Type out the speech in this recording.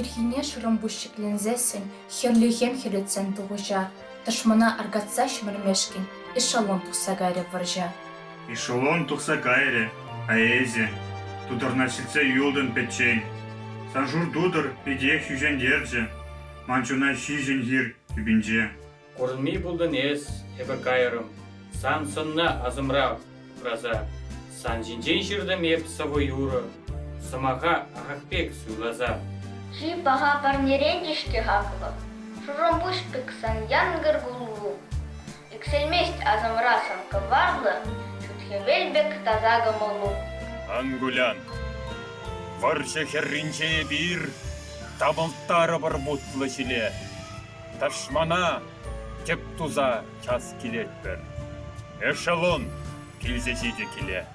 ирхине шырым бушчиклензесен, херлюхем херетсен тугужа, ташмана аргатса шмырмешкин, эшелон тухса гайре варжа. Эшелон тухса гайре, аэзе, тудырнашице юлдын печень. Санжур дудыр педех южен держе, манчуна шижен хир түбинже. Көрінмей бұлдың ес, ебі кайырым, сан сынна азымра раза, сан жинжен шырдым еп савы юры, самаға ағақпек суйлаза. Жи баға парнерендишке хақылы, шұрым бұшпек сан янгыр гулу. Икселмест азымра сан кыварлы, шутхевелбек таза гымылу. Ангулян, варжа херринче бир, табылттары бір бұтлы шіле. Ташмана, кеп туза час келет бір. Эшелон келзе жиде келе.